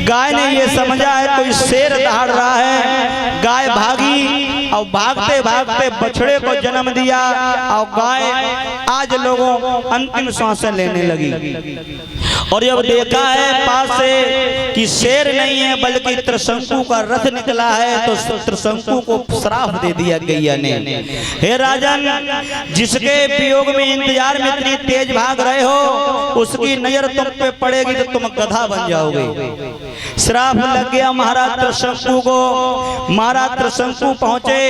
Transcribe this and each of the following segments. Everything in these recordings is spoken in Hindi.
गाय ने ये समझा है कोई शेर दहाड़ रहा है, गाय भागी और भागते भागते बछड़े को जन्म दिया और गाय आज लोगों अंतिम सांसें लेने लगी। और जब देखा है पास से कि शेर नहीं है बल्कि त्रिशंकु का रथ निकला है, तो त्रिशंकु को श्राप दे दिया गैया ने, हे राजन, जिसके वियोग में इंतजार में इतनी तेज भाग रहे हो उसकी नजर तुम पे पड़ेगी तो तुम गधा बन जाओगे। श्राप लग गया महाराज त्रिशंकु को। महाराज त्रिशंकु पहुंचे,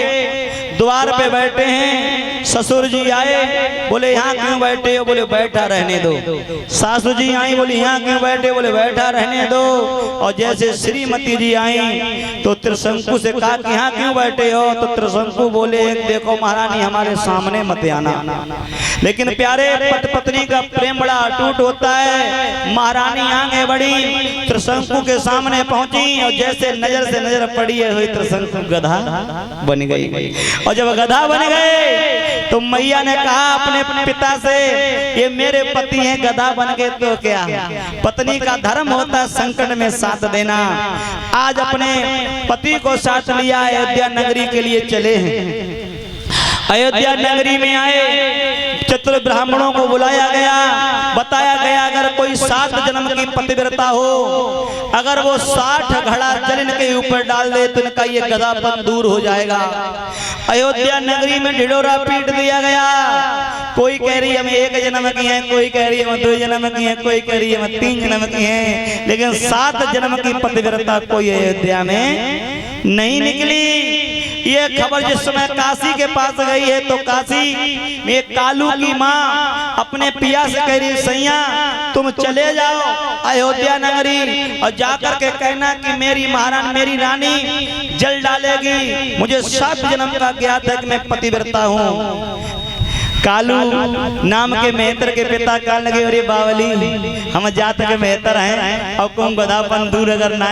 द्वार पे बैठे हैं, ससुर जी आए, बोले यहाँ क्यों बैठे हो? बोले बैठा रहने दो। सासू जी आई, बोले यहाँ क्यों बैठे? बोले बैठा रहने दो। और जैसे श्रीमती जी आई तो त्रिशंकु से कहा कि यहाँ क्यों बैठे हो? तो त्रिशंकु बोले देखो महारानी हमारे सामने मत आना। लेकिन प्यारे पति पत्नी का प्रेम बड़ा अटूट होता है। महारानी आगे बढ़ी, त्रिशंकु के सामने पहुंची और जैसे नजर से नजर पड़ी है हुई त्रिशंकु गधा बन गई। और जब गधा बन गए तो मैया ने कहा अपने पिता से ये मेरे पति हैं, गधा बन गए तो क्या? पत्नी का धर्म होता है संकट में साथ देना। आज अपने पति को साथ लिया, अयोध्या नगरी के लिए चले हैं। अयोध्या नगरी में आए, चतुर ब्राह्मणों को बुलाया गया, बताया गया अगर कोई 7 जन्म की पतिव्रता हो, अगर वो 60 घड़ा जल इनके ऊपर डाल दे तो इनका ये गधापन दूर हो जाएगा। अयोध्या नगरी में ढिढोरा पीट दिया गया। कोई कह रही है हम 1 जन्म की हैं, कोई कह रही है हम 2 जन्म की हैं, कोई कह रही है हम 3 जन्म की हैं, लेकिन 7 जन्म की पतिव्रता कोई अयोध्या में नहीं निकली। ये खबर जिस समय काशी के पास गई है तो काशी में कालू की माँ अपने पिया से कह रही सैया तुम चले जाओ अयोध्या नगरी और जाकर के कहना कि मेरी महारानी मेरी रानी जल डालेगी, मुझे 7 जन्म का ज्ञात है कि मैं पतिव्रता हूँ। कालू नाम के मेहतर के पिता कहने लगे अरे बावली हम जात के मेहतर हैं और तुम गधापन दूर अगर ना